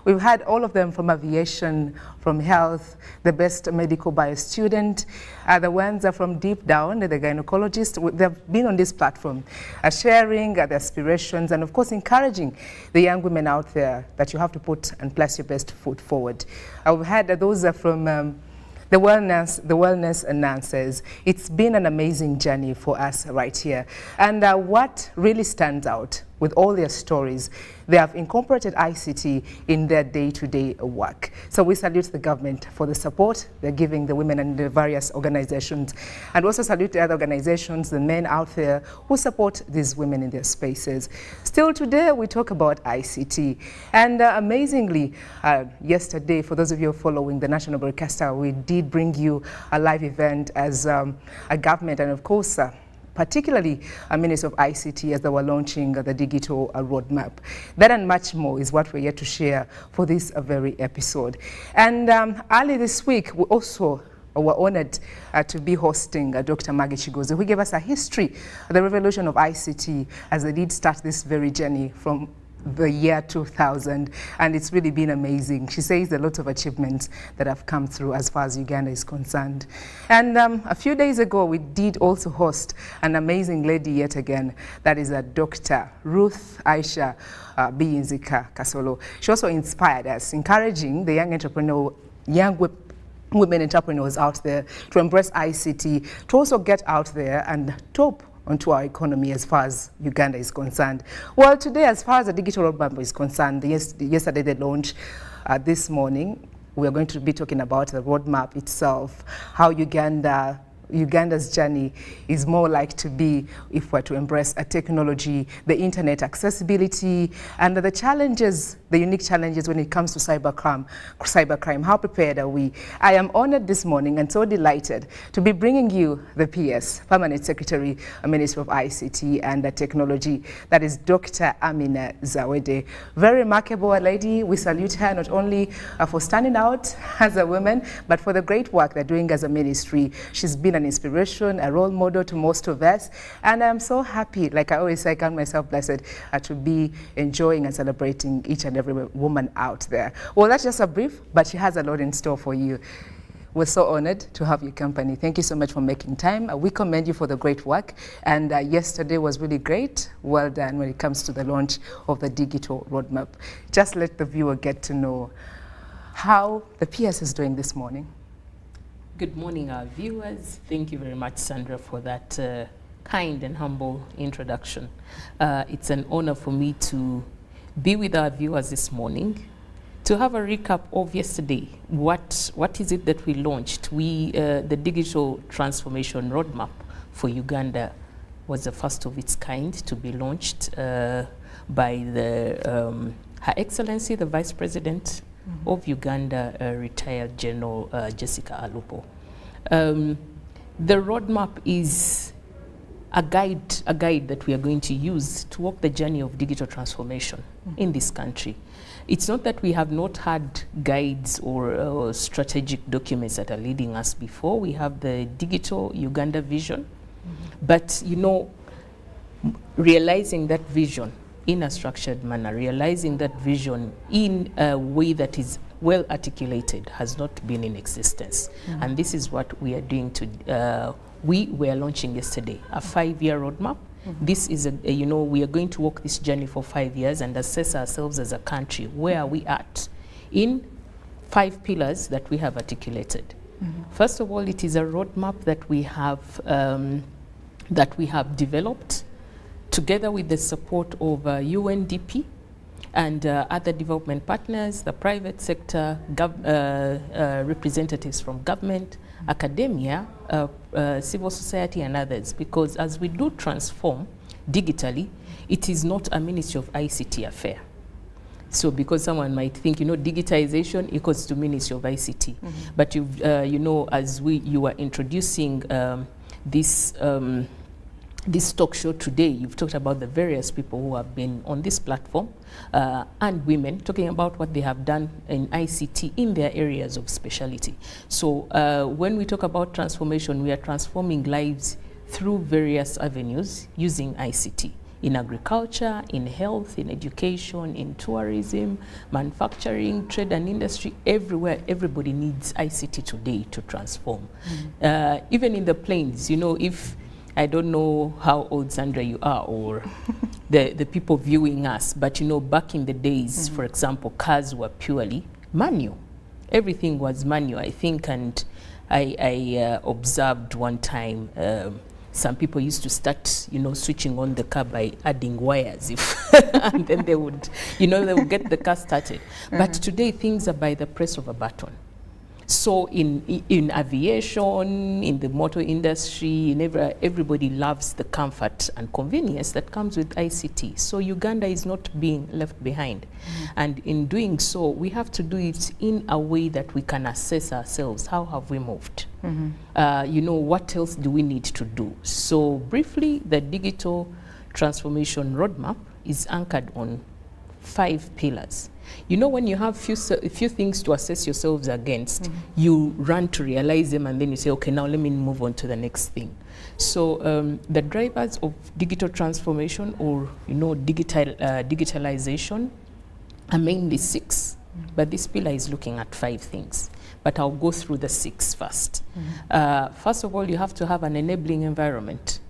We've had all of them from aviation, from health, the best medical bio student, the ones are from deep down, the gynecologists. They've been on this platform, sharing their aspirations and of course encouraging the young women out there that you have to put and place your best foot forward. We've had those from the wellness announcers. It's been an amazing journey for us right here. And what really stands out with all their stories, they have incorporated ICT in their day-to-day work. So we salute the government for the support they're giving the women and the various organizations, and also salute the other organizations, the men out there who support these women in their spaces. Still today, we talk about ICT. And amazingly, yesterday, for those of you following the national broadcaster, we did bring you a live event as a government, and of course, particularly a Minister of ICT as they were launching the digital roadmap. That and much more is what we're here to share for this very episode. And early this week, we also were honored to be hosting Dr. Maggie Chigozi, who gave us a history of the revolution of ICT as they did start this very journey from the year 2000, and it's really been amazing. She says a lot of achievements that have come through as far as Uganda is concerned. And a few days ago, we did also host an amazing lady yet again, that is Dr. Ruth Aisha Biyinzika Kasolo. She also inspired us, encouraging the young women entrepreneurs out there to embrace ICT, to also get out there and top onto our economy as far as Uganda is concerned. Well, today, as far as the digital roadmap is concerned, yesterday they launched. This morning, we are going to be talking about the roadmap itself, how Uganda's journey is more like to be if we're to embrace a technology, the internet accessibility, and the challenges, the unique challenges when it comes to cybercrime. How prepared are we? I am honored this morning and so delighted to be bringing you the PS, Permanent Secretary, Minister of ICT and Technology, that is Dr. Amina Zawede. Very remarkable lady. We salute her not only for standing out as a woman, but for the great work they're doing as a ministry. She's been an inspiration, a role model to most of us, and I'm so happy, like I always say, I count myself blessed to be enjoying and celebrating each and every woman out there. Well, that's just a brief, but she has a lot in store for you. We're so honored to have your company. Thank you so much for making time. We commend you for the great work, and yesterday was really great. Well done when it comes to the launch of the digital roadmap. Just let the viewer get to know how the PS is doing this morning. Good morning, our viewers. Thank you very much, Sandra, for that kind and humble introduction. It's an honor for me to be with our viewers this morning to have a recap of yesterday. What is it that we launched? The digital transformation roadmap for Uganda was the first of its kind to be launched by Her Excellency, the Vice President of Uganda, retired General Jessica Alupo. The roadmap is a guide that we are going to use to walk the journey of digital transformation in this country. It's not that we have not had guides or strategic documents that are leading us before. We have the Digital Uganda Vision, but realizing that vision in a structured manner, realizing that vision in a way that is well articulated has not been in existence. And this is what we are doing we were launching yesterday, a 5-year roadmap. This is we are going to walk this journey for 5 years and assess ourselves as a country. Where are we at in 5 pillars that we have articulated? First of all, it is a roadmap that we have developed together with the support of UNDP and other development partners, the private sector, representatives from government, academia, civil society and others, because as we do transform digitally, it is not a Ministry of ICT affair. So because someone might think, digitization equals to Ministry of ICT. But as you were introducing this talk show today, you've talked about the various people who have been on this platform and women talking about what they have done in ICT in their areas of specialty. So when we talk about transformation, we are transforming lives through various avenues using ICT. in agriculture, in health, in education, in tourism, manufacturing, trade and industry, everywhere. Everybody needs ICT today to transform. Even in the planes, you know, if I don't know how old, Sandra, you are, or the people viewing us, but you know, back in the days, for example, cars were purely manual. Everything was manual, I think, and I observed one time some people used to start, you know, switching on the car by adding wires, and then they would, you know, they would get the car started. But today things are by the press of a button. So in aviation, in the motor industry, everybody loves the comfort and convenience that comes with ICT. So Uganda is not being left behind. And in doing so, we have to do it in a way that we can assess ourselves. How have we moved? You know, what else do we need to do? So briefly, the digital transformation roadmap is anchored on 5 pillars. You know, when you have few things to assess yourselves against, you run to realize them, and then you say, okay, now let me move on to the next thing. So the drivers of digital transformation, or you know, digitalization, are mainly 6, but this pillar is looking at 5 things. But I'll go through the 6 first. First of all, you have to have an enabling environment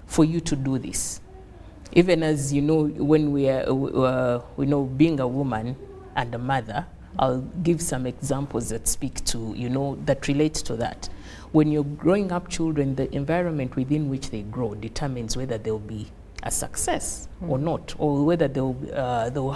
for you to do this. Even as you know, when we are, you know, being a woman and a mother, I'll give some examples that speak to, you know, that relate to that. When you're growing up children, the environment within which they grow determines whether they'll be a success or not, or whether they'll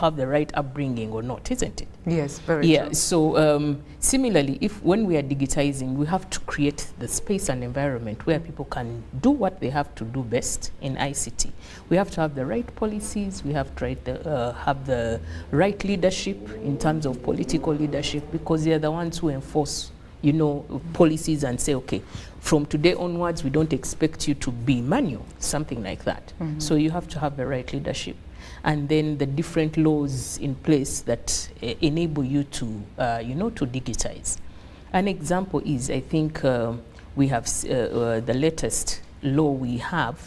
have the right upbringing or not, isn't it? Yes, very true. So similarly, when we are digitizing, we have to create the space and environment where people can do what they have to do best in ICT. We have to have the right policies, we have to have the right leadership in terms of political leadership, because they are the ones who enforce, you know, policies and say, okay, from today onwards, we don't expect you to be manual, something like that. So you have to have the right leadership. And then the different laws in place that enable you to, you know, to digitize. An example is, I think we have the latest law we have,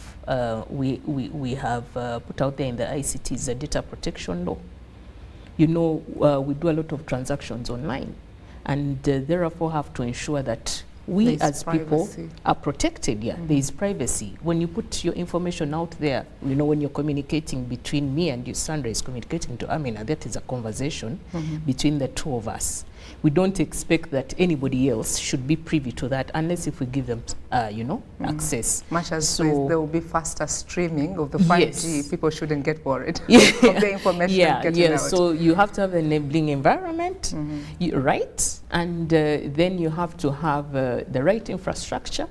we have put out there in the ICT is the data protection law. You know, we do a lot of transactions online, and therefore have to ensure that we as people are protected. There is privacy. When you put your information out there, you know, when you're communicating between me and you, Sandra is communicating to Amina, that is a conversation between the two of us. We don't expect that anybody else should be privy to that unless if we give them, you know, access. Much as there will be faster streaming of the 5G, people shouldn't get worried of the information getting out. So you have to have an enabling environment, right? And then you have to have the right infrastructure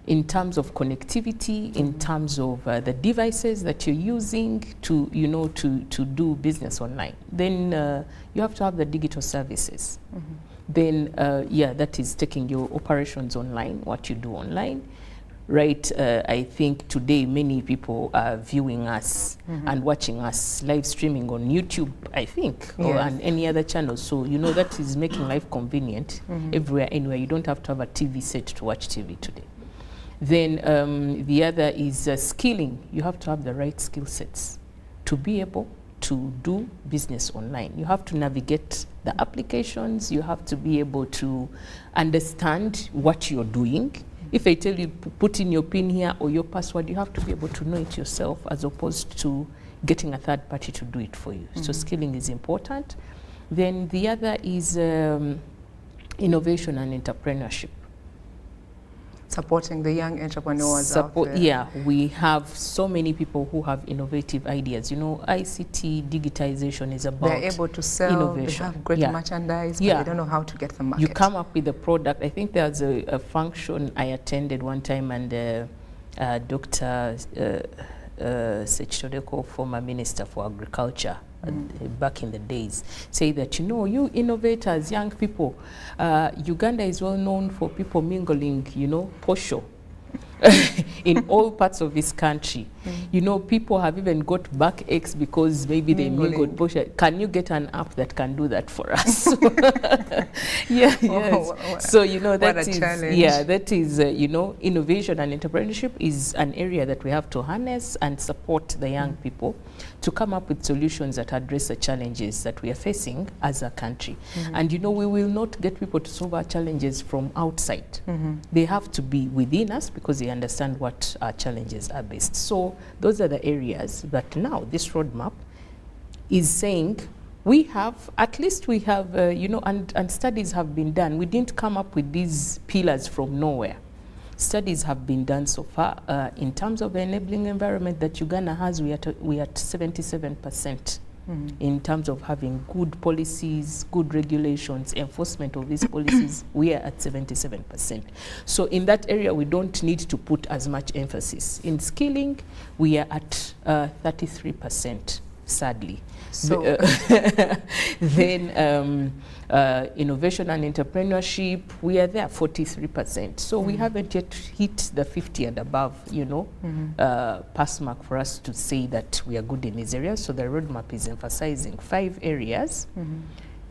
in terms of connectivity, in terms of the devices that you're using to, you know, to do business online. Then you have to have the digital services. Then, that is taking your operations online, what you do online. Right, I think today many people are viewing us and watching us live streaming on YouTube, I think, or on any other channel. So, you know, that is making life convenient everywhere, anywhere. You don't have to have a TV set to watch TV today. Then the other is skilling. You have to have the right skill sets to be able to do business online. You have to navigate the applications. You have to be able to understand what you're doing. If I tell you put in your PIN here or your password, you have to be able to know it yourself, as opposed to getting a third party to do it for you. So skilling is important. Then the other is innovation and entrepreneurship. Supporting the young entrepreneurs out there. Yeah, we have so many people who have innovative ideas. You know, ICT digitization is about they're able to sell, innovation. They have great merchandise, but they don't know how to get the market. You come up with a product. I think there's a function I attended one time, and Dr. Sechitodeko, former Minister for Agriculture, back in the days, say that, you know, you innovators, young people, Uganda is well known for people mingling, you know, posho in all parts of this country. You know, people have even got backaches because maybe they mingled bullshit. Can you get an app that can do that for us? Yeah, yes. So, you know, that is, yeah, that is, you know, innovation and entrepreneurship is an area that we have to harness and support the young people to come up with solutions that address the challenges that we are facing as a country. And, you know, we will not get people to solve our challenges from outside. They have to be within us because they understand what our challenges are based. So those are the areas that now this roadmap is saying we have, at least we have, you know, and studies have been done. We didn't come up with these pillars from nowhere. Studies have been done so far. In terms of the enabling environment that Uganda has, we are at 77%. In terms of having good policies, good regulations, enforcement of these policies, we are at 77%. So in that area, we don't need to put as much emphasis. In skilling, we are at 33%, sadly. So then innovation and entrepreneurship, we are there 43%. So we haven't yet hit the 50 and above, you know, pass mark for us to say that we are good in these areas. So the roadmap is emphasizing 5 areas.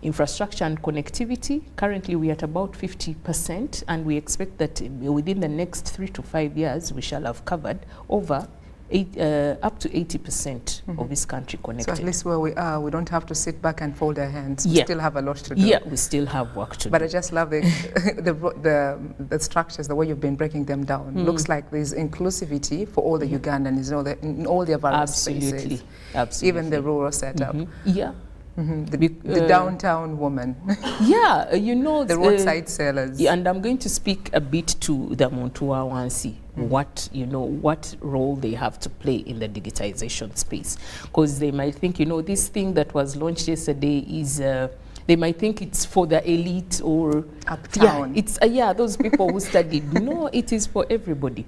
Infrastructure and connectivity, currently we are at about 50%, and we expect that within the next 3 to 5 years, we shall have covered over up to 80% of this country connected. So at least where we are, we don't have to sit back and fold our hands. We still have a lot to do. Yeah, we still have work to do. But I just love the structures, the way you've been breaking them down. Looks like there's inclusivity for all the Ugandans, you know, in all their various spaces. Absolutely. Even the rural setup. Yeah. The downtown woman. Yeah, you know, the roadside sellers. Yeah, and I'm going to speak a bit to the Montua Wansi, what, you know, what role they have to play in the digitization space. Because they might think, you know, this thing that was launched yesterday is, they might think it's for the elite or uptown. Yeah, it's, yeah, those people who studied. No, it is for everybody.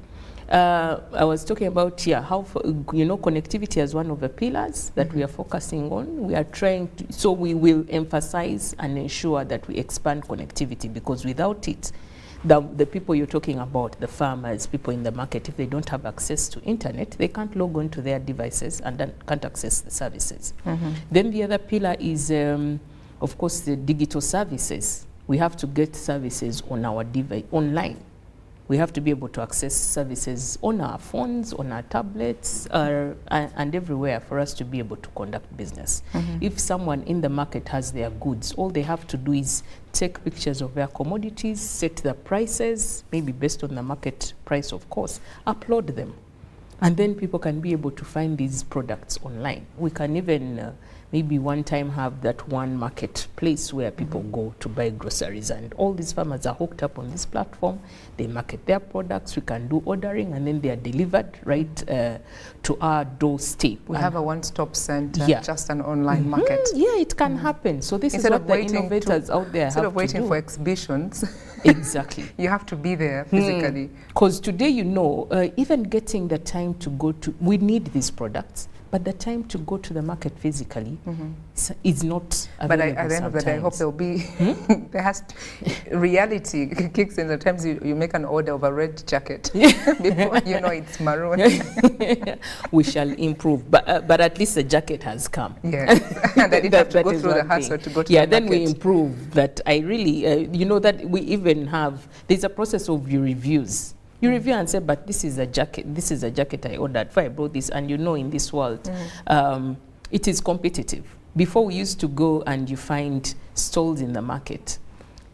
I was talking about how, you know, connectivity as one of the pillars that we are focusing on. We are trying to, so we will emphasize and ensure that we expand connectivity, because without it, the people you're talking about, the farmers, people in the market, if they don't have access to internet, they can't log on to their devices and then can't access the services. Then the other pillar is, of course, the digital services. We have to get services on our device, online. We have to be able to access services on our phones, on our tablets, and everywhere for us to be able to conduct business. If someone in the market has their goods, all they have to do is take pictures of their commodities, set the prices, maybe based on the market price, of course, upload them. And then people can be able to find these products online. We can even maybe one time have that one marketplace where people go to buy groceries, and all these farmers are hooked up on this platform. They market their products, we can do ordering, and then they are delivered right to our doorstep. We have a one-stop center, just an online market. Yeah, it can happen. So this instead is what the innovators out there have to do. Instead of waiting for exhibitions, exactly. You have to be there physically. Because today, you know, even getting the time to go to, we need these products, but the time to go to the market physically is not available. But at the end of the day, I hope there'll be, there has to, reality kicks in. Sometimes you make an order of a red jacket before you know it's maroon. We shall improve, but at least the jacket has come. Yeah, and I didn't have to go through the hassle to go to the market. Then we improve that. I really, you know, that we even have, there's a process of your reviews. You review and say, but this is a jacket I ordered, I brought this, and you know, in this world, it is competitive. Before, we used to go and you find stalls in the market.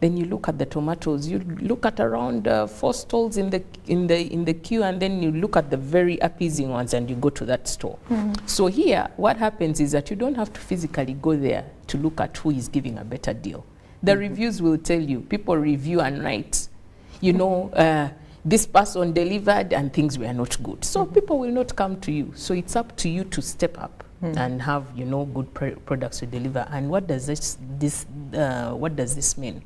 Then you look at the tomatoes, you look at around 4 stalls in the queue, and then you look at the very appeasing ones and you go to that store. So here, what happens is that you don't have to physically go there to look at who is giving a better deal. The reviews will tell you, people review and write, you know, this person delivered and things were not good. So people will not come to you. So it's up to you to step up and have, you know, good products to deliver. And what does what does this mean?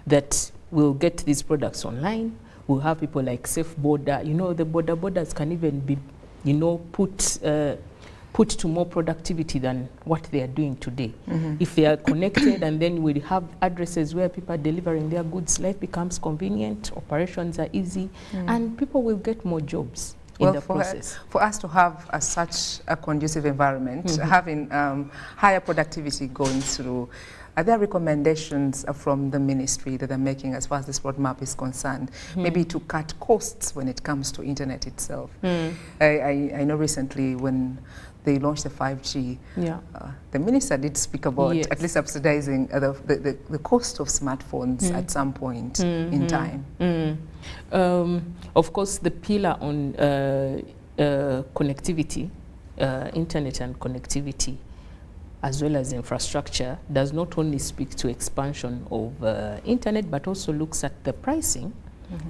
That we'll get these products online. We'll have people like Safe Border. You know, the borders can even be, you know, put to more productivity than what they are doing today. If they are connected, and then we have addresses where people are delivering their goods, life becomes convenient, operations are easy, and people will get more jobs. in the process. For us to have such a conducive environment, having higher productivity going through, are there recommendations from the ministry that they're making as far as this roadmap is concerned, maybe to cut costs when it comes to internet itself? I know recently when they launched the 5G, the minister did speak about at least subsidizing the cost of smartphones at some point in time. Of course, the pillar on connectivity, internet and connectivity, as well as infrastructure, does not only speak to expansion of internet, but also looks at the pricing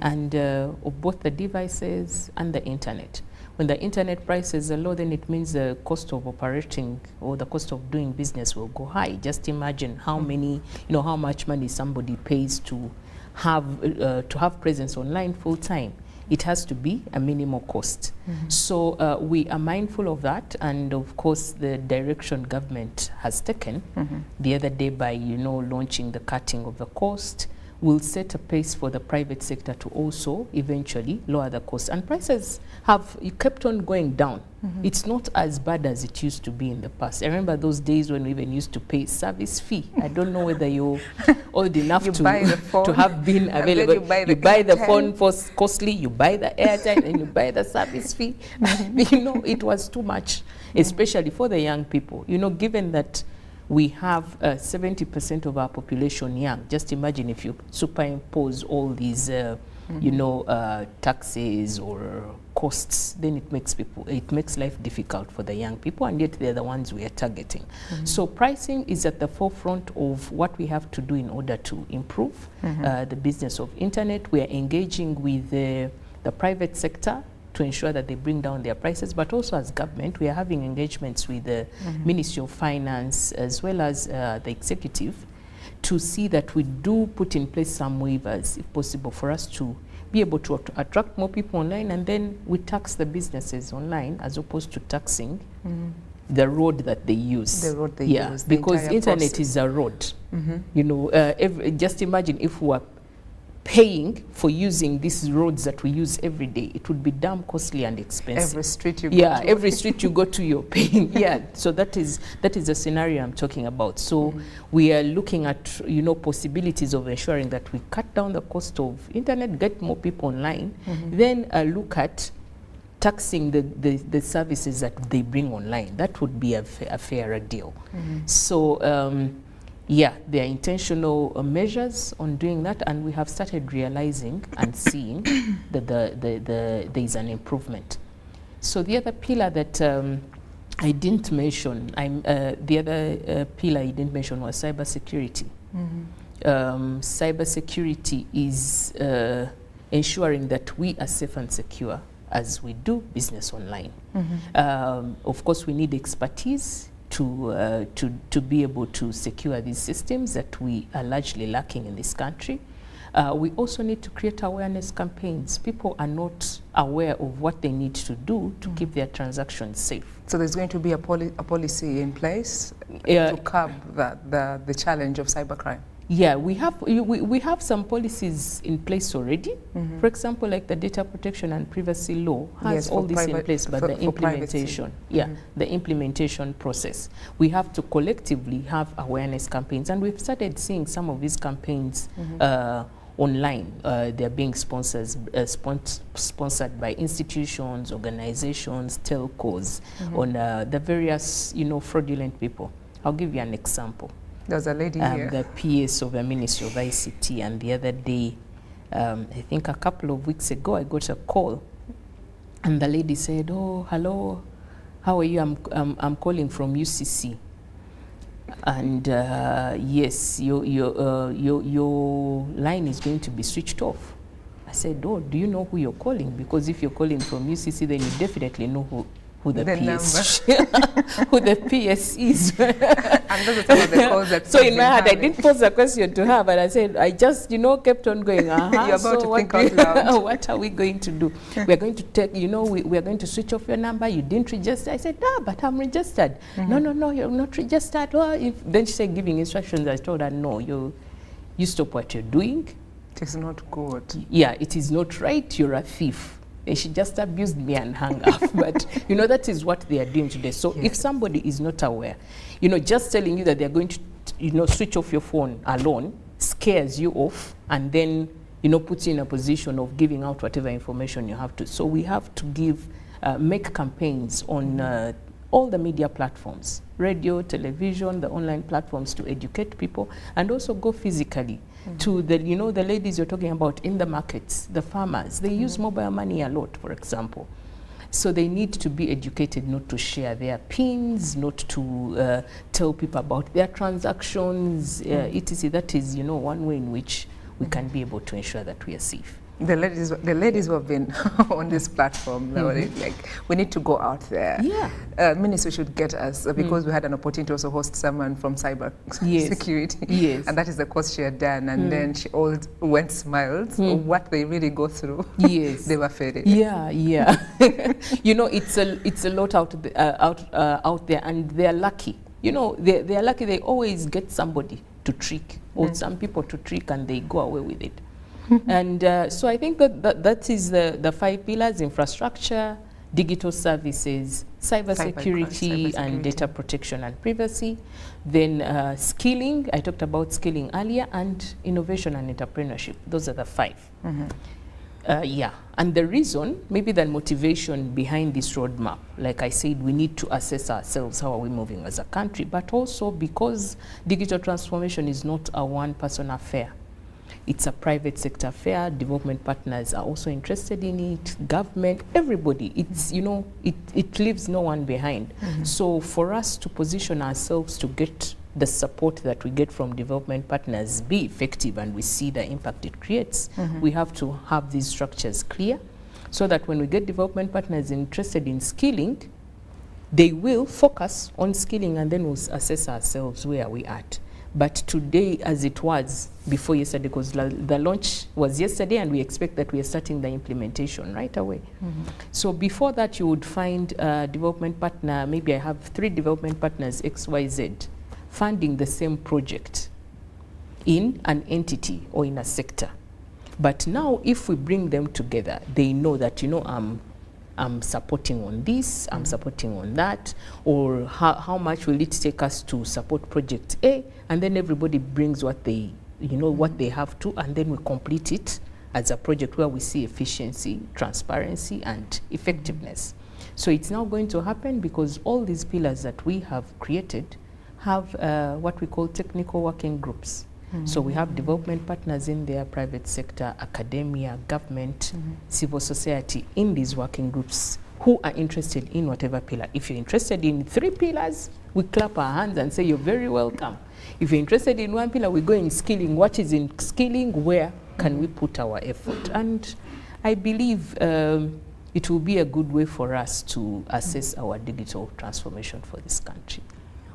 and of both the devices and the internet. When the internet prices are low, then it means the cost of operating or the cost of doing business will go high. Just imagine how many, how much money somebody pays to have presence online full time. It has to be a minimal cost. So we are mindful of that, and of course the direction government has taken the other day by launching the cutting of the cost will set a pace for the private sector to also eventually lower the cost. And prices have kept on going down. It's not as bad as it used to be in the past. I remember those days when we even used to pay service fee. I don't know whether you're old enough to have been available. You buy the phone for costly, you buy the airtime, and you buy the service fee. It was too much, especially for the young people. Given that we have 70% of our population young. Just imagine if you superimpose all these, taxes or costs, then it makes life difficult for the young people, and yet they're the ones we are targeting. So pricing is at the forefront of what we have to do in order to improve the business of internet. We are engaging with the private sector to ensure that they bring down their prices, but also as government, we are having engagements with the Ministry of Finance as well as the executive to see that we do put in place some waivers, if possible, for us to be able to attract more people online, and then we tax the businesses online as opposed to taxing the road that they use. The road they use. Because internet is a road. Just imagine if we are paying for using these roads that we use every day. It would be damn costly and expensive. Every street you go to. Every street you go to, you're paying. So that is the scenario I'm talking about. So we are looking at possibilities of ensuring that we cut down the cost of internet, get more people online, then look at taxing the services that they bring online. That would be a fairer deal. So there are intentional measures on doing that, and we have started realizing and seeing that there is an improvement. So the other pillar that I didn't mention, the other pillar I didn't mention was cybersecurity. Cybersecurity is ensuring that we are safe and secure as we do business online. Of course, we need expertise to be able to secure these systems that we are largely lacking in this country. We also need to create awareness campaigns. People are not aware of what they need to do to keep their transactions safe. So there's going to be a policy in place to curb the challenge of cybercrime? Yeah, we have some policies in place already. For example, like the data protection and privacy law has all this in place, but the implementation, the implementation process, we have to collectively have awareness campaigns, and we've started seeing some of these campaigns online. They're being sponsored by institutions, organizations, telcos, on the various fraudulent people. I'll give you an example. There's a lady here. The PS of the Ministry of ICT, and the other day, I think a couple of weeks ago, I got a call, and the lady said, "Oh, hello, how are you? I'm calling from UCC, and yes, your line is going to be switched off." I said, "Oh, do you know who you're calling? Because if you're calling from UCC, then you definitely know who the PS who the PS is." And those are some of the calls that so in my head, I didn't pose a question to her, but I said, I just, kept on going, You're about to think out loud. What are we going to do? We're going to take, we are going to switch off your number. You didn't register. I said, but I'm registered. No, you're not registered. Well, then she said, giving instructions. I told her, no, you stop what you're doing. It is not good. Yeah, it is not right. You're a thief. she just abused me and hung up. But, you know, that is what they are doing today. So if somebody is not aware, you know, just telling you that they're going to, you know, switch off your phone alone scares you off, and then, you know, puts you in a position of giving out whatever information you have to. So we have to give, make campaigns on all the media platforms, radio, television, the online platforms, to educate people, and also go physically to the, you know, the ladies you're talking about in the markets, the farmers. They use mobile money a lot, for example. So they need to be educated not to share their pins, not to tell people about their transactions, etc. That is, you know, one way in which we can be able to ensure that we are safe. The ladies who have been on this platform, like, we need to go out there. Yeah. Ministry should get us, because we had an opportunity to also host someone from cyber security. Yes. And that is the course she had done. And then she all went smiles. What they really go through. Yes. They were faded. Yeah, yeah. You know, it's a lot out there, and they're lucky. You know, they're lucky. They always get somebody to trick, or some people to trick, and they go away with it. And so I think that is the 5 pillars: infrastructure, digital services, cybersecurity, and data protection and privacy. Then skilling, I talked about skilling earlier, and innovation and entrepreneurship. Those are the 5. Yeah, and the reason, maybe the motivation behind this roadmap, like I said, we need to assess ourselves, how are we moving as a country, but also because digital transformation is not a one-person affair. It's a private sector affair. Development partners are also interested in it, government, everybody. It's, you know, it leaves no one behind. So for us to position ourselves to get the support that we get from development partners be effective, and we see the impact it creates, we have to have these structures clear, so that when we get development partners interested in skilling, they will focus on skilling, and then we'll assess ourselves, where are we at. But today, as it was before yesterday, because the launch was yesterday, and we expect that we are starting the implementation right away. So before that, you would find a development partner, maybe I have 3 development partners, XYZ, funding the same project in an entity or in a sector. But now, if we bring them together, they know that, you know, I'm supporting on this, I'm supporting on that, or how much will it take us to support project A, and then everybody brings what they, you know, what they have to, and then we complete it as a project where we see efficiency, transparency, and effectiveness. So it's now going to happen because all these pillars that we have created have what we call technical working groups. So we have development partners in there, private sector, academia, government, civil society, in these working groups who are interested in whatever pillar. If you're interested in 3 pillars, we clap our hands and say you're very welcome. If you're interested in 1 pillar, we go in skilling. What is in skilling? Where can we put our effort? And I believe it will be a good way for us to assess our digital transformation for this country.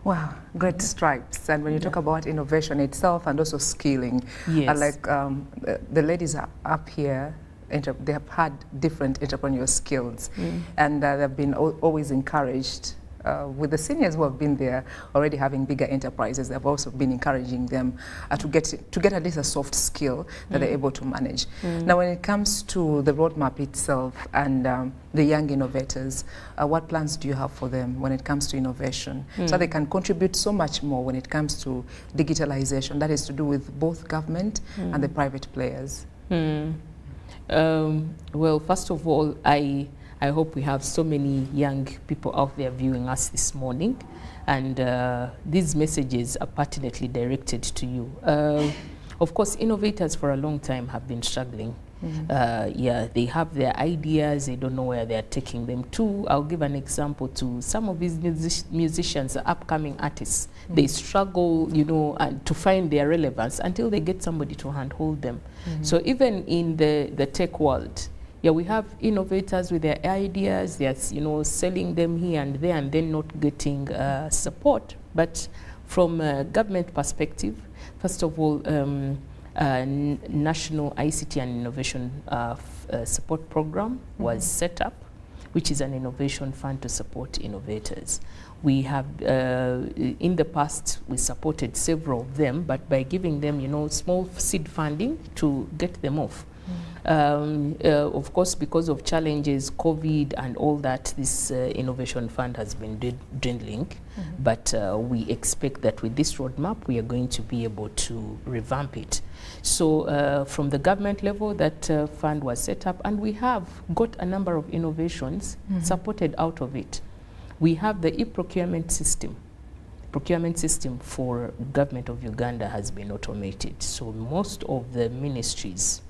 Wow, great stripes. And when you talk about innovation itself and also skilling, like the ladies are up here, they have had different entrepreneurial skills, and they've been always encouraged. With the seniors who have been there already having bigger enterprises, they've also been encouraging them to get at least a soft skill that they're able to manage. Now, when it comes to the roadmap itself and the young innovators, what plans do you have for them when it comes to innovation, so they can contribute so much more when it comes to digitalization, that is to do with both government and the private players? Well, first of all, I hope we have so many young people out there viewing us this morning, and these messages are pertinently directed to you. Of course, innovators for a long time have been struggling. Yeah, they have their ideas, they don't know where they're taking them to. I'll give an example to some of these musicians, upcoming artists. They struggle, you know, to find their relevance until they get somebody to handhold them. So even in the tech world, yeah, we have innovators with their ideas, they're, you know, selling them here and there, and then not getting support. But from a government perspective, first of all, National ICT and Innovation Support Program was set up, which is an innovation fund to support innovators. We have, in the past, we supported several of them, but by giving them, you know, small seed funding to get them off. Of course, because of challenges, COVID and all that, this innovation fund has been dwindling. But we expect that with this roadmap, we are going to be able to revamp it. So from the government level, that fund was set up, and we have got a number of innovations supported out of it. We have the e-procurement system. Procurement system for government of Uganda has been automated. So most of the ministries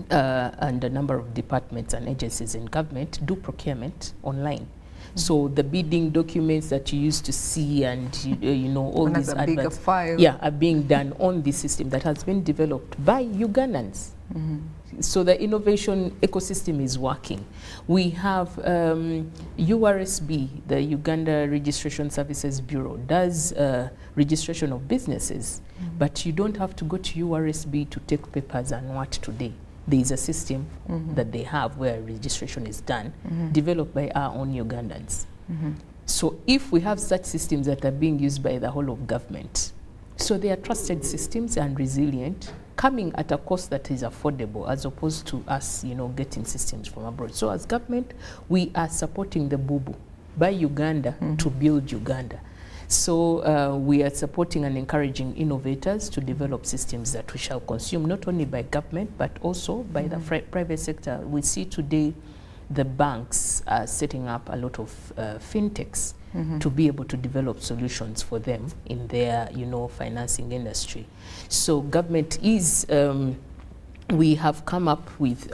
and a number of departments and agencies in government do procurement online. So the bidding documents that you used to see and you know all these adverts, are being done on the system that has been developed by Ugandans. So the innovation ecosystem is working. We have URSB, the Uganda Registration Services Bureau, does registration of businesses, but you don't have to go to URSB to take papers and what today. There is a system that they have where registration is done, developed by our own Ugandans. So if we have such systems that are being used by the whole of government, so they are trusted systems and resilient, coming at a cost that is affordable, as opposed to us, you know, getting systems from abroad. So as government, we are supporting the BUBU by Uganda to build Uganda. So we are supporting and encouraging innovators to develop systems that we shall consume, not only by government, but also by the private sector. We see today the banks are setting up a lot of fintechs to be able to develop solutions for them in their, you know, financing industry. So government is, we have come up with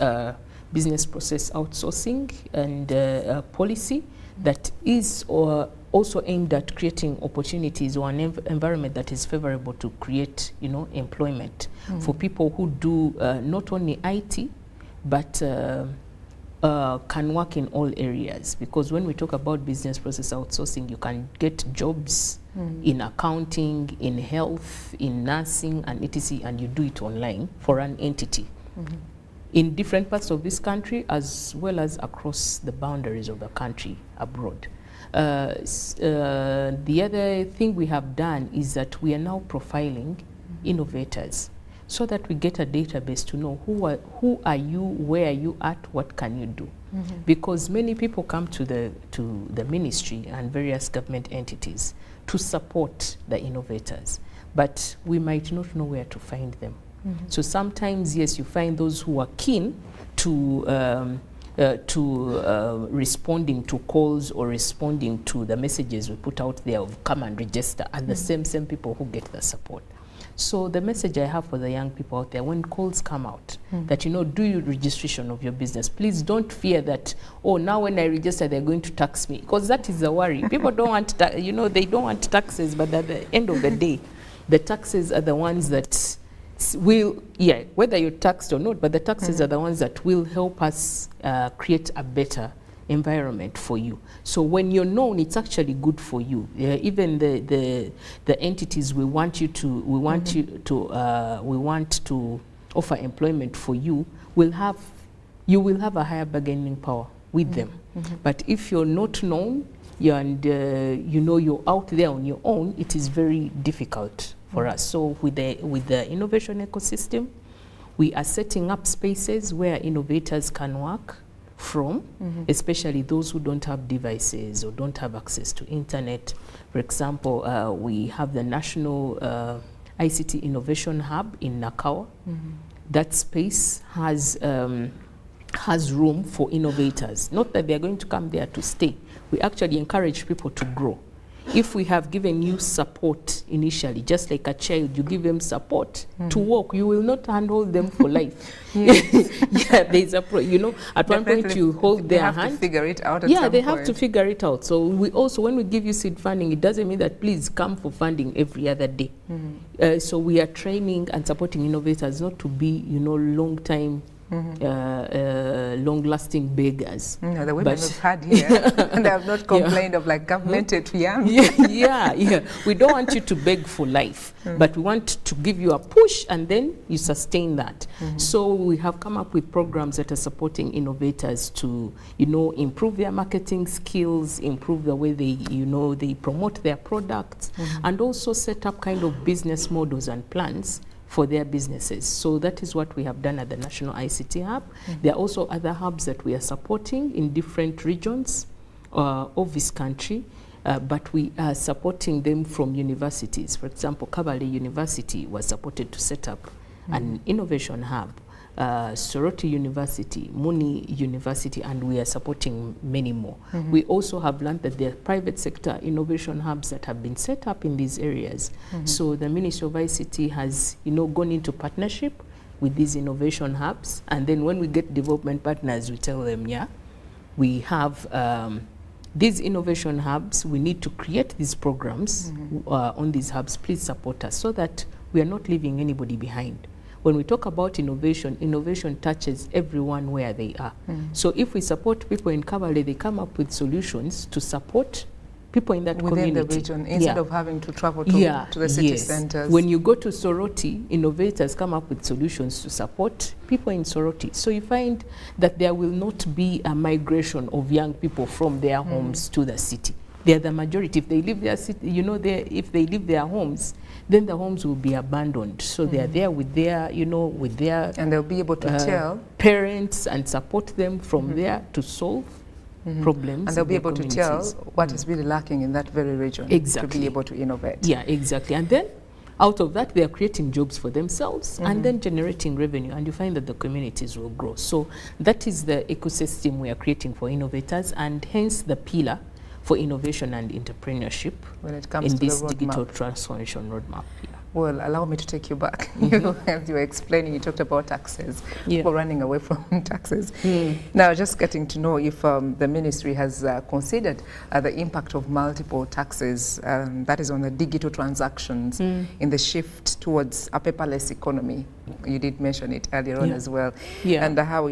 business process outsourcing and policy that is also aimed at creating opportunities or an environment that is favorable to create, you know, employment for people who do not only IT, but can work in all areas. Because when we talk about business process outsourcing, you can get jobs in accounting, in health, in nursing, and etc., and you do it online for an entity in different parts of this country, as well as across the boundaries of the country abroad. The other thing we have done is that we are now profiling innovators, so that we get a database to know who are you, where are you at, what can you do. Because many people come to the ministry and various government entities to support the innovators, but we might not know where to find them. So sometimes, yes, you find those who are keen to responding to calls or responding to the messages we put out there of come and register, and the same people who get the support. So the message I have for the young people out there, when calls come out, that, you know, do your registration of your business. Please don't fear that, oh, now when I register, they're going to tax me. Because that is the worry. People don't want, you know, they don't want taxes, but at the end of the day, the taxes are the ones that will, whether you're taxed or not, but the taxes are the ones that will help us create a better environment for you. So when you're known, it's actually good for you. Even the entities we want to offer employment for you will have a higher bargaining power with them. But if you're not known, and you know, you're out there on your own, it is very difficult for us. So with the innovation ecosystem, we are setting up spaces where innovators can work from, especially those who don't have devices or don't have access to internet. For example, we have the National ICT Innovation Hub in Nakawa. That space has room for innovators. Not that they're going to come there to stay. We actually encourage people to grow. If we have given you support initially, just like a child, you give them support to walk, you will not handhold them for life. There's a you know, at one point you hold their hand. They have to figure it out at some point. They have to figure it out. So we also, when we give you seed funding, it doesn't mean that please come for funding every other day. So we are training and supporting innovators not to be, you know, long-time long-lasting beggars. The women have had here, and they have not complained of like government too young. We don't want you to beg for life, but we want to give you a push, and then you sustain that. So we have come up with programs that are supporting innovators to, you know, improve their marketing skills, improve the way they, you know, they promote their products, and also set up kind of business models and plans for their businesses. So that is what we have done at the National ICT Hub. There are also other hubs that we are supporting in different regions of this country, but we are supporting them from universities. For example, Kabale University was supported to set up an innovation hub. Soroti University, Muni University, and we are supporting many more. We also have learned that there are private sector innovation hubs that have been set up in these areas. So the Ministry of ICT has, gone into partnership with these innovation hubs, and then when we get development partners, we tell them, yeah, we have these innovation hubs, we need to create these programs on these hubs, please support us, so that we are not leaving anybody behind. When we talk about innovation, innovation touches everyone where they are. So if we support people in Kabale, they come up with solutions to support people in that within community. the region, instead of having to travel to the city centers. When you go to Soroti, innovators come up with solutions to support people in Soroti. So you find that there will not be a migration of young people from their homes to the city. They are the majority. If they leave their city, if they leave their homes, then the homes will be abandoned. So they are there with their, and they'll be able to tell parents and support them from there to solve problems. And they'll be able to tell what is really lacking in that very region to be able to innovate. Yeah, exactly. And then out of that, they are creating jobs for themselves and then generating revenue. And you find that the communities will grow. So that is the ecosystem we are creating for innovators, and hence the pillar for innovation and entrepreneurship when it comes in to this the digital transformation roadmap. Yeah. Well, allow me to take you back. As you were explaining, you talked about taxes, people running away from taxes. Now, just getting to know if the ministry has considered the impact of multiple taxes, that is on the digital transactions in the shift towards a paperless economy. You did mention it earlier on as well. And how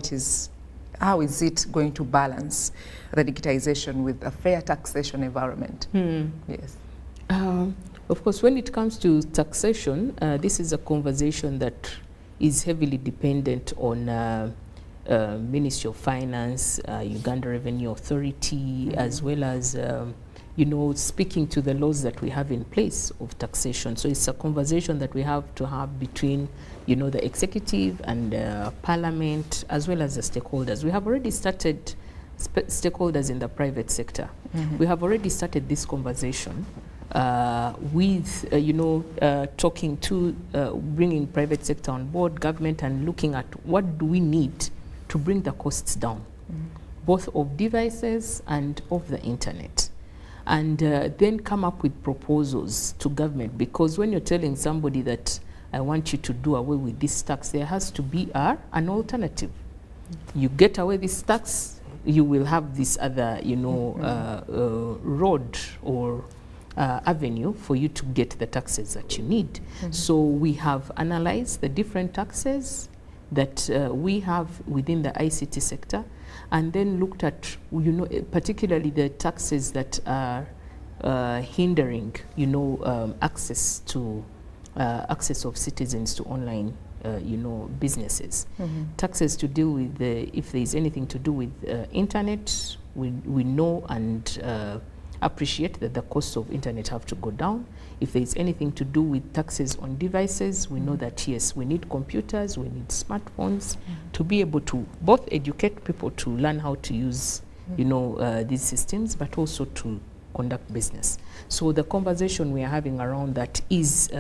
is it going to balance the digitization with a fair taxation environment? Yes. Of course, when it comes to taxation, this is a conversation that is heavily dependent on Ministry of Finance, Uganda Revenue Authority, as well as speaking to the laws that we have in place of taxation. So it's a conversation that we have to have between the executive and Parliament, as well as the stakeholders. We have already started stakeholders in the private sector. We have already started this conversation with, talking to bringing private sector on board, government, and looking at what do we need to bring the costs down, both of devices and of the internet. And then come up with proposals to government, because when you're telling somebody that I want you to do away with this tax, there has to be an alternative. You get away this tax, you will have this other, road or avenue for you to get the taxes that you need. So we have analyzed the different taxes that we have within the ICT sector, and then looked at, particularly the taxes that are hindering, access of citizens to online, businesses. Taxes to deal with if there is anything to do with internet, we know and appreciate that the costs of internet have to go down. If there is anything to do with taxes on devices, we know that yes, we need computers, we need smartphones to be able to both educate people to learn how to use, these systems, but also to conduct business. So the conversation we are having around that is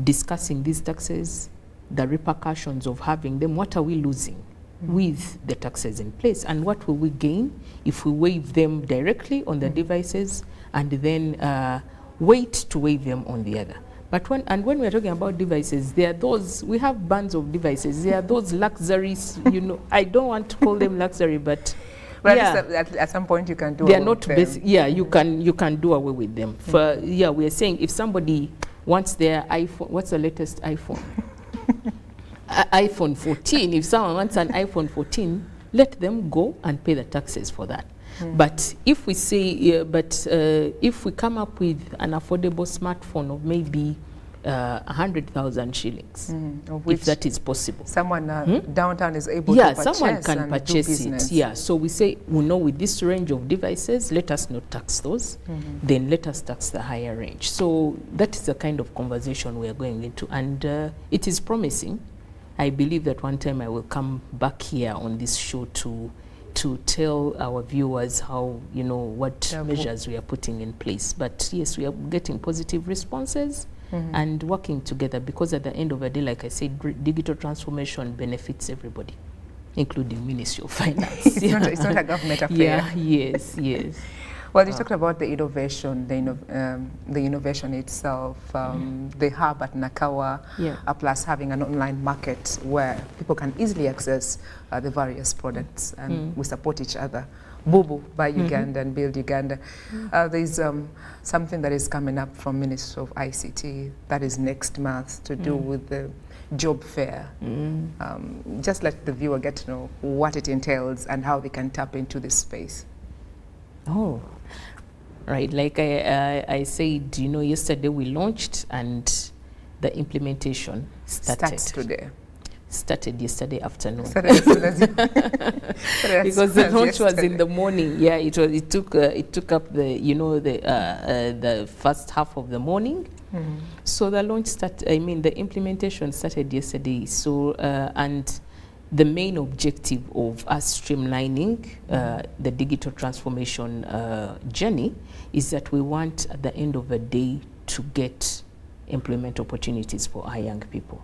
discussing these taxes, the repercussions of having them, what are we losing with the taxes in place, and what will we gain if we waive them directly on the devices and then wait to waive them on the other. But when we're talking about devices, there are those, we have bands of devices, there are those luxuries, I don't want to call them luxury, but at some point you can do they away are not with them. basic. Yeah, you can do away with them. We are saying if somebody wants their iPhone, what's the latest iPhone? iPhone 14. If someone wants an iPhone 14, let them go and pay the taxes for that. But if we say, if we come up with an affordable smartphone of maybe 100,000 shillings, Of which if that is possible. someone downtown is able Yeah, to purchase someone can and purchase do business. it. Yeah, so we say, with this range of devices, let us not tax those, then let us tax the higher range. So that is the kind of conversation we are going into, and it is promising. I believe that one time I will come back here on this show to tell our viewers how, what measures we are putting in place. But yes, we are getting positive responses and working together, because at the end of the day, like I said, digital transformation benefits everybody, including Ministry of Finance. It's not a government affair. Yeah, yes. Well, you talked about the innovation, the innovation itself, the hub at Nakawa, plus having an online market where people can easily access the various products, and we support each other. Bubu, Buy Uganda and Build Uganda. There's something that is coming up from Ministry of ICT that is next month to do with the job fair. Just let the viewer get to know what it entails and how they can tap into this space. Oh, right. Like I said, yesterday we launched, and the implementation starts today. Started yesterday afternoon. Because the launch was in the morning. Yeah, it took up the first half of the morning. So the launch the implementation started yesterday. So and the main objective of us streamlining the digital transformation journey is that we want, at the end of the day, to get employment opportunities for our young people.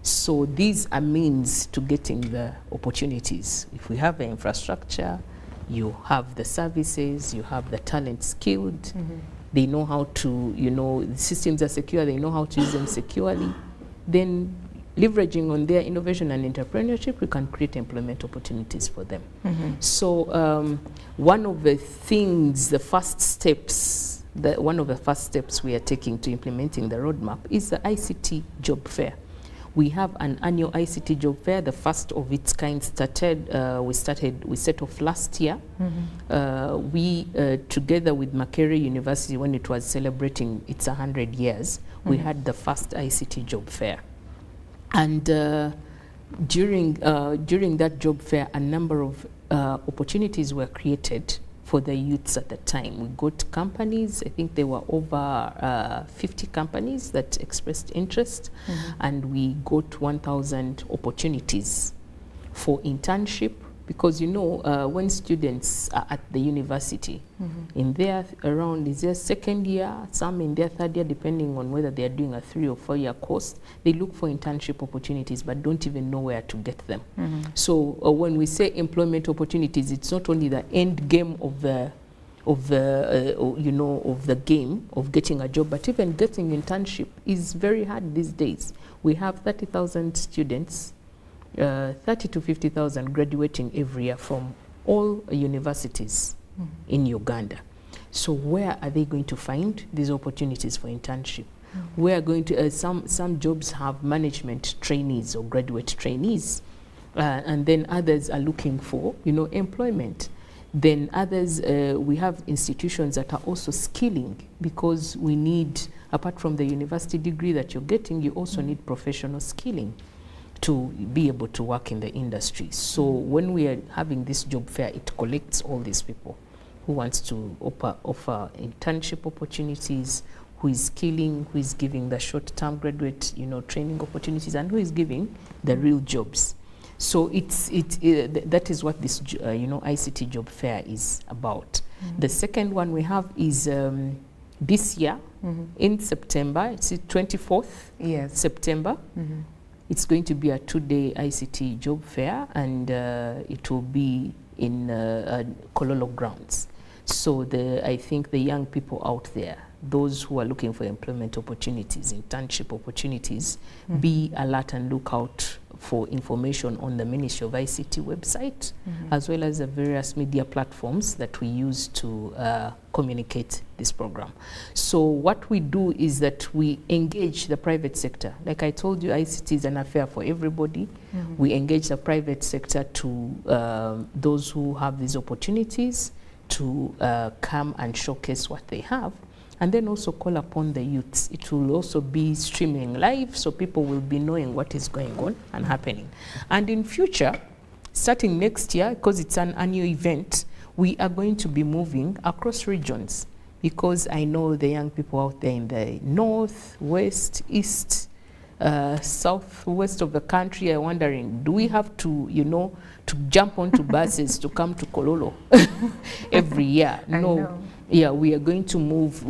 So these are means to getting the opportunities. If we have the infrastructure, you have the services, you have the talent skilled, they know how to, the systems are secure, they know how to use them securely, then leveraging on their innovation and entrepreneurship, we can create employment opportunities for them. So one of the things, one of the first steps we are taking to implementing the roadmap is the ICT job fair. We have an annual ICT job fair. The first of its kind started, we set off last year. We, together with Makerere University, when it was celebrating its 100 years, we had the first ICT job fair. And during that job fair, a number of opportunities were created for the youths at the time. We got companies, I think there were over 50 companies that expressed interest, and we got 1,000 opportunities for internship, because when students are at the university, in their is their second year, some in their third year, depending on whether they are doing a 3 or 4 year course, they look for internship opportunities but don't even know where to get them. So when we say employment opportunities, it's not only the end game of the game of getting a job, but even getting internship is very hard these days. We have 30,000 students, 30 to 50,000 graduating every year from all universities in Uganda. So where are they going to find these opportunities for internship? We are going to, some jobs have management trainees or graduate trainees, and then others are looking for, employment. Then others, we have institutions that are also skilling, because we need, apart from the university degree that you're getting, you also need professional skilling to be able to work in the industry. So when we are having this job fair, it collects all these people who wants to offer internship opportunities, who is skilling, who is giving the short-term graduate, training opportunities, and who is giving the real jobs. So that is what this, ICT job fair is about. The second one we have is this year in September. It's the 24th September. It's going to be a 2-day ICT job fair, and it will be in Kololo grounds. So I think the young people out there, those who are looking for employment opportunities, internship opportunities, be alert and look out for information on the Ministry of ICT website, as well as the various media platforms that we use to communicate this program. So what we do is that we engage the private sector. Like I told you, ICT is an affair for everybody. We engage the private sector to those who have these opportunities to come and showcase what they have. and then also call upon the youths. It will also be streaming live, so people will be knowing what is going on and happening. And in future, starting next year, because it's an annual event, we are going to be moving across regions, because I know the young people out there in the north, west, east, southwest of the country are wondering, do we have to, you know, to jump onto buses to come to Kololo every year? No. Yeah, we are going to move.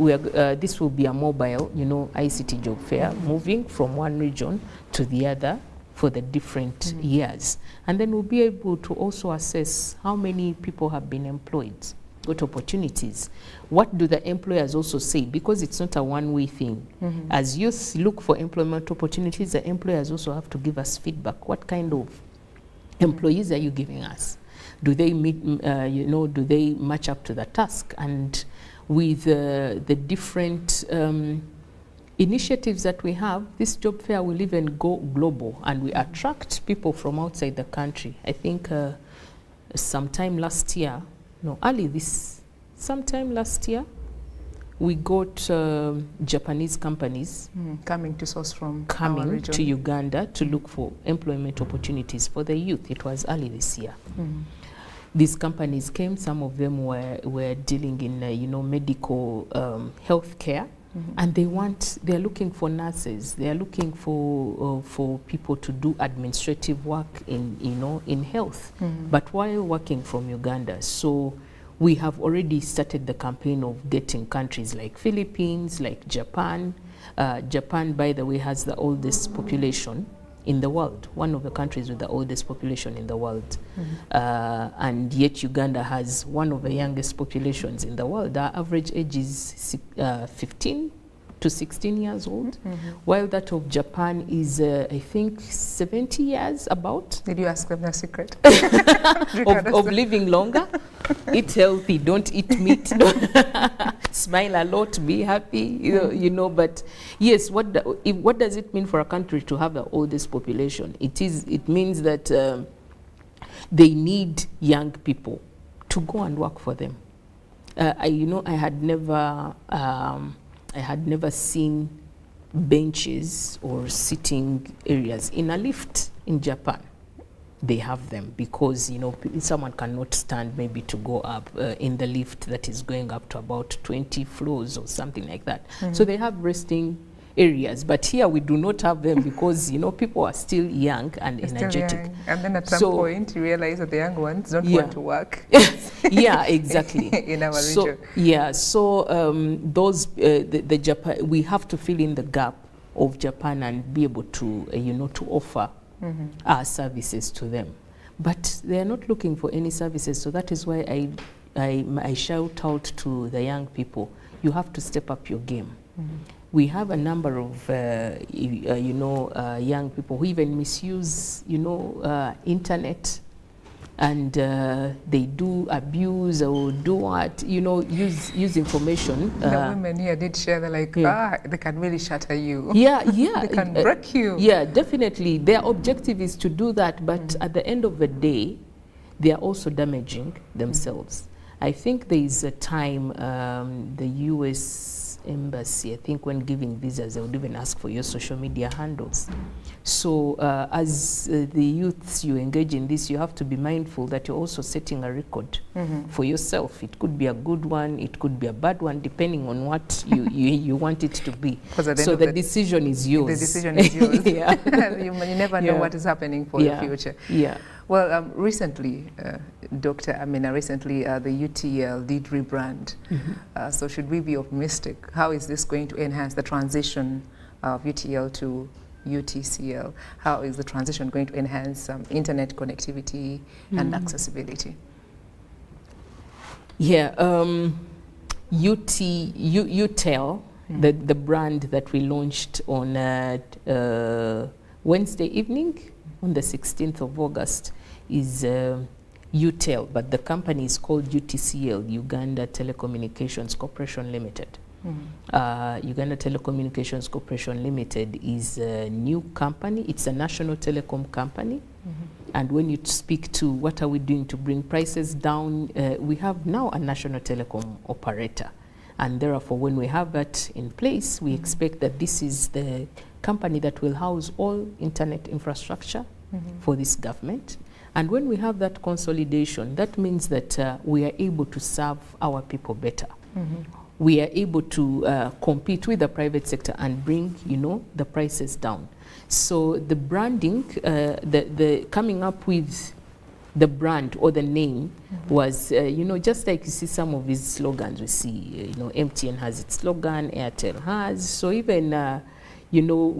This will be a mobile, you know, ICT job fair, moving from one region to the other for the different years. And then we'll be able to also assess how many people have been employed, what opportunities. What do the employers also say? Because it's not a one-way thing. As youth look for employment opportunities, the employers also have to give us feedback. What kind of employees are you giving us? Do they meet, you know, do they match up to the task? And with the different initiatives that we have, this job fair will even go global, and we attract people from outside the country. I think sometime last year, sometime last year, we got Japanese companies coming to source from coming to Uganda to look for employment opportunities for the youth. It was early this year. These companies came. Some of them were dealing in you know, medical health care, and they're looking for nurses. They are looking for people to do administrative work in, you know, in health, but while working from Uganda. So we have already started the campaign of getting countries like Philippines, like Japan. Japan, by the way, has the oldest population in the world, one of the countries with the oldest population in the world. And yet Uganda has one of the youngest populations in the world. Our average age is 15 to 16 years old, while that of Japan is, I think, 70 years about. Did you ask them their secret? of living longer? Eat healthy, don't eat meat. Smile a lot, be happy, you know. But yes, what does it mean for a country to have the oldest population? It means that they need young people to go and work for them. I had never seen benches or sitting areas in a lift in Japan. They have them because, you know, someone cannot stand maybe to go up in the lift that is going up to about 20 floors or something like that. So they have resting areas, but here we do not have them because, you know, people are still young and energetic. And then at some point you realize that the young ones don't want to work. Yeah, exactly. In our region. Yeah, so the Japan, we have to fill in the gap of Japan and be able to, you know, to offer our services to them. But they are not looking for any services, so that is why I shout out to the young people, you have to step up your game. We have a number of, you know, young people who even misuse, you know, internet, and they do abuse or do what, you know, use information. The women here did share, they're like, they can really shatter you. Yeah. They can break you. Yeah, definitely. Their objective is to do that, but at the end of the day, they are also damaging themselves. I think there is a time the US Embassy, I think when giving visas, they would even ask for your social media handles. So as the youths you engage in this, you have to be mindful that you're also setting a record for yourself. It could be a good one, it could be a bad one, depending on what you want it to be. So the decision is yours. The decision is yours. you never know what is happening for the future. Well, recently, Dr. Amina, the UTL did rebrand. So should we be optimistic? How is this going to enhance the transition of UTL to UTCL? How is the transition going to enhance internet connectivity and accessibility? Yeah, UTL, the brand that we launched on Wednesday evening, on the 16th of August, is UTEL, but the company is called UTCL, Uganda Telecommunications Corporation Limited. Uganda Telecommunications Corporation Limited is a new company. It's a national telecom company. And when you speak to what are we doing to bring prices down, we have now a national telecom operator. And therefore, when we have that in place, we expect that this is the company that will house all internet infrastructure for this government. And when we have that consolidation, that means that we are able to serve our people better. We are able to compete with the private sector and bring, the prices down. So the branding, the coming up with the brand or the name was, just like you see some of these slogans we see, MTN has its slogan, Airtel has. So even,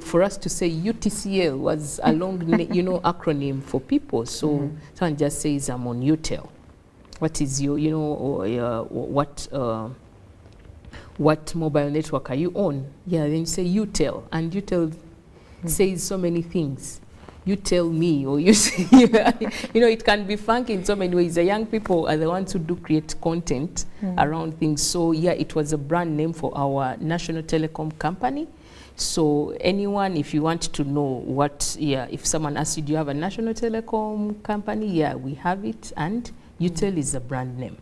for us to say UTCL was a long, acronym for people. So someone just says, I'm on UTEL. What is your, what mobile network are you on? Yeah, then you say UTEL, and UTEL says so many things. You tell me, or you say, it can be funky in so many ways. The young people are the ones who do create content around things. So yeah, it was a brand name for our national telecom company. So anyone, if you want to know if someone asks you, do you have a national telecom company? Yeah, we have it, and UTEL is the brand name.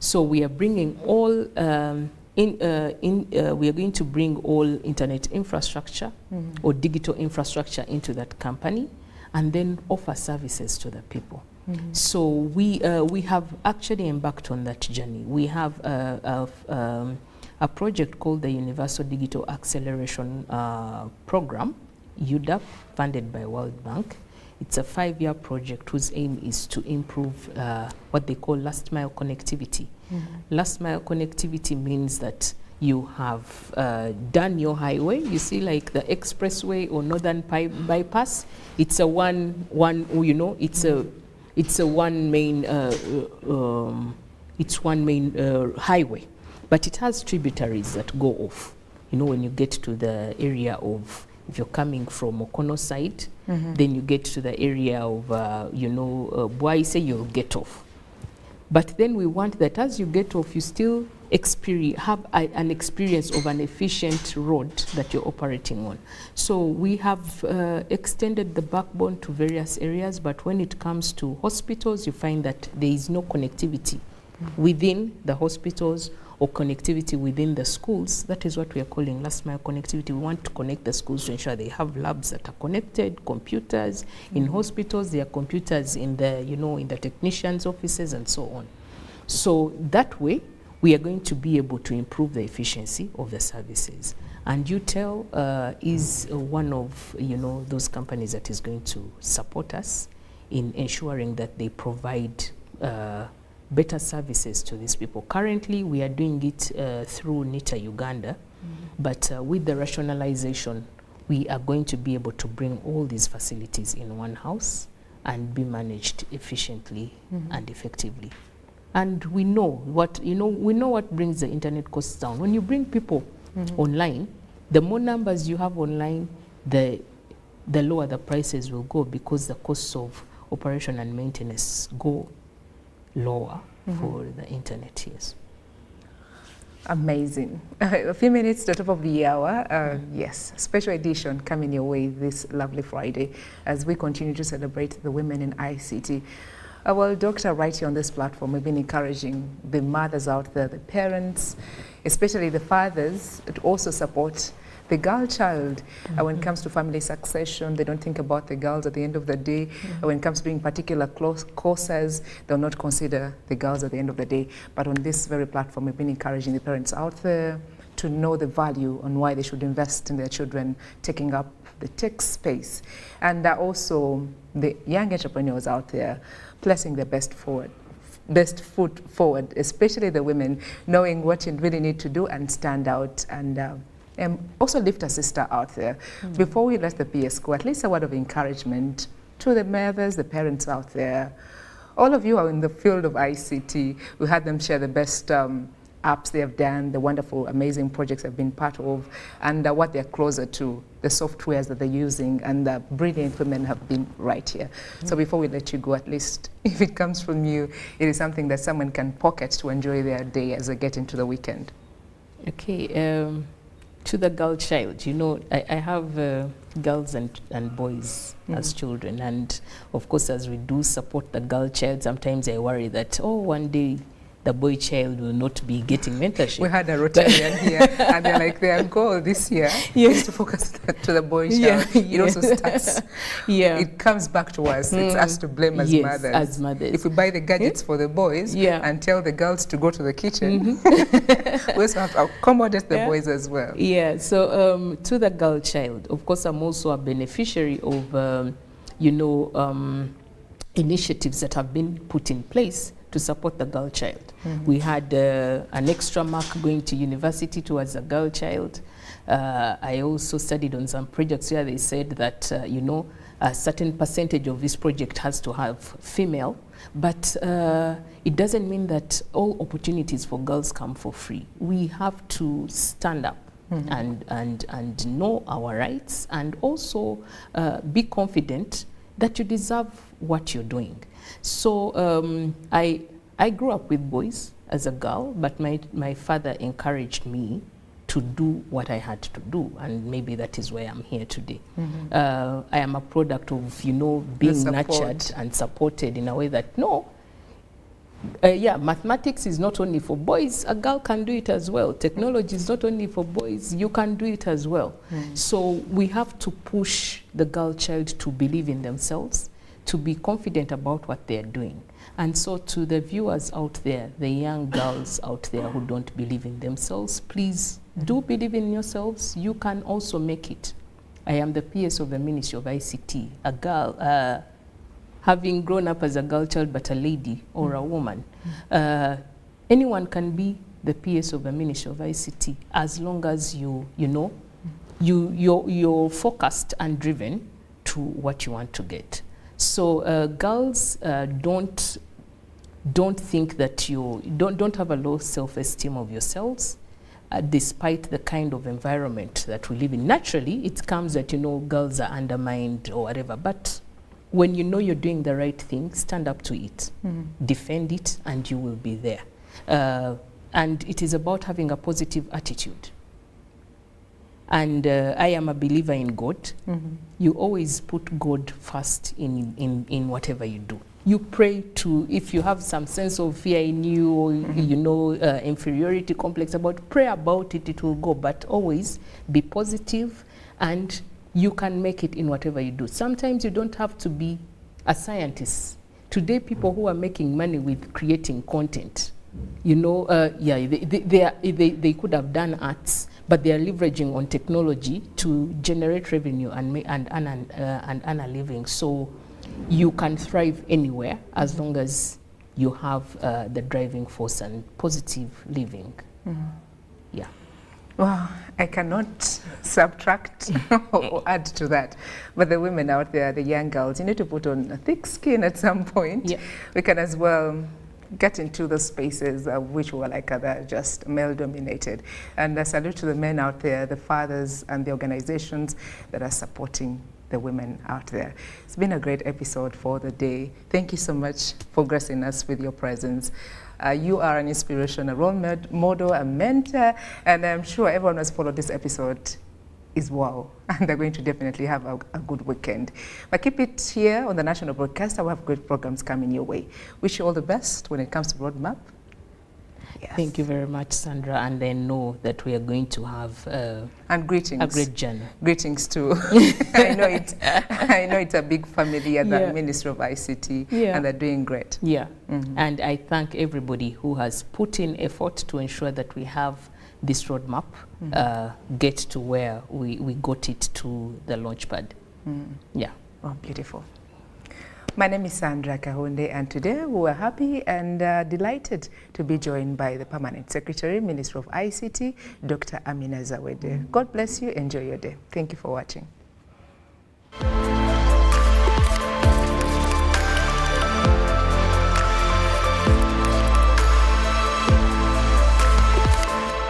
So we are bringing all, we are going to bring all internet infrastructure or digital infrastructure into that company, and then offer services to the people. So we have actually embarked on that journey. We have a project called the Universal Digital Acceleration Program, UDAP, funded by World Bank. It's a 5-year project whose aim is to improve what they call last mile connectivity. Last mile connectivity means that you have done your highway. You see, like the expressway or northern bypass. It's a one main highway, but it has tributaries that go off. When you get to the area of, if you're coming from Okono side, then you get to the area of Bwaise, you'll get off. But then we want that as you get off, you still have an experience of an efficient road that you're operating on. So we have extended the backbone to various areas, but when it comes to hospitals, you find that there is no connectivity within the hospitals or connectivity within the schools. That is what we are calling last mile connectivity. We want to connect the schools to ensure they have labs that are connected, computers. In hospitals, there are computers in the, in the technicians' offices and so on. So that way, we are going to be able to improve the efficiency of the services. And UTEL is one of, those companies that is going to support us in ensuring that they provide better services to these people. Currently, we are doing it through NITA Uganda, but with the rationalization, we are going to be able to bring all these facilities in one house and be managed efficiently and effectively. And we know what brings the internet costs down. When you bring people online, the more numbers you have online, the lower the prices will go, because the costs of operation and maintenance go lower for the internet. Yes. Amazing. A few minutes to the top of the hour. Yes, special edition coming your way this lovely Friday as we continue to celebrate the women in ICT. Well, Doctor, right here on this platform, we've been encouraging the mothers out there, the parents, especially the fathers, to also support the girl child. When it comes to family succession, they don't think about the girls at the end of the day. When it comes to doing particular courses, they'll not consider the girls at the end of the day. But on this very platform, we've been encouraging the parents out there to know the value on why they should invest in their children taking up the tech space. And also the young entrepreneurs out there placing their best foot forward, especially the women, knowing what you really need to do and stand out and also lift a sister out there. Before we let the PS go, at least a word of encouragement to the mothers, the parents out there. All of you are in the field of ICT. We had them share the best apps they have done, the wonderful, amazing projects they've been part of, and what they're closer to, the softwares that they're using, and the brilliant women have been right here. So before we let you go, at least if it comes from you, it is something that someone can pocket to enjoy their day as they get into the weekend. Okay. To the girl child, I have girls and boys as children, and of course, as we do support the girl child, sometimes I worry that, one day the boy child will not be getting mentorship. We had a Rotarian here, and they're like, their goal this year is to focus to the boy child. It also starts, it comes back to us. It's us to blame as mothers. As mothers. If we buy the gadgets for the boys and tell the girls to go to the kitchen, we also have to accommodate the boys as well. Yeah, so to the girl child, of course, I'm also a beneficiary of, initiatives that have been put in place to support the girl child. We had an extra mark going to university towards a girl child. I also studied on some projects where they said that, a certain percentage of this project has to have female, but it doesn't mean that all opportunities for girls come for free. We have to stand up and know our rights, and also be confident that you deserve what you're doing. So I grew up with boys as a girl, but my father encouraged me to do what I had to do, and maybe that is why I'm here today. I am a product of, being nurtured and supported in a way that, mathematics is not only for boys, a girl can do it as well. Technology is not only for boys, you can do it as well. So we have to push the girl child to believe in themselves, to be confident about what they're doing. And so to the viewers out there, the young girls out there who don't believe in themselves, please do believe in yourselves. You can also make it. I am the PS of the Ministry of ICT, a girl, having grown up as a girl child, but a lady or a woman. Anyone can be the PS of the Ministry of ICT as long as you're focused and driven to what you want to get. So girls, don't think that don't have a low self-esteem of yourselves, despite the kind of environment that we live in. Naturally, it comes that, girls are undermined or whatever, but when you know you're doing the right thing, stand up to it, defend it, and you will be there. And it is about having a positive attitude. And I am a believer in God. You always put God first in whatever you do. You pray to, if you have some sense of fear in you, or inferiority complex pray about it, it will go. But always be positive, and you can make it in whatever you do. Sometimes you don't have to be a scientist. Today, people who are making money with creating content, they could have done arts, but they are leveraging on technology to generate revenue and earn a living. So you can thrive anywhere as long as you have the driving force and positive living. Yeah. Well, I cannot subtract or add to that. But the women out there, the young girls, you need to put on a thick skin at some point. We can as well get into the spaces which were like other just male-dominated. And a salute to the men out there, the fathers and the organizations that are supporting the women out there. It's been a great episode for the day. Thank you so much for gracing us with your presence. You are an inspiration, a role model, a mentor, and I'm sure everyone who has followed this episode is wow, and they're going to definitely have a good weekend. But keep it here on the National Broadcaster. We have great programs coming your way. Wish you all the best when it comes to Roadmap. Yes. Thank you very much, Sandra, and I know that we are going to have and greetings. A great journey. Greetings too. I know it's a big family at the Ministry of ICT, and they're doing great. And I thank everybody who has put in effort to ensure that we have this roadmap get to where we got it to the launchpad. Oh, beautiful. My name is Sandra Kahunde, and today we were happy and delighted to be joined by the Permanent Secretary, Minister of ICT, Dr. Amina Zawede. God bless you. Enjoy your day. Thank you for watching.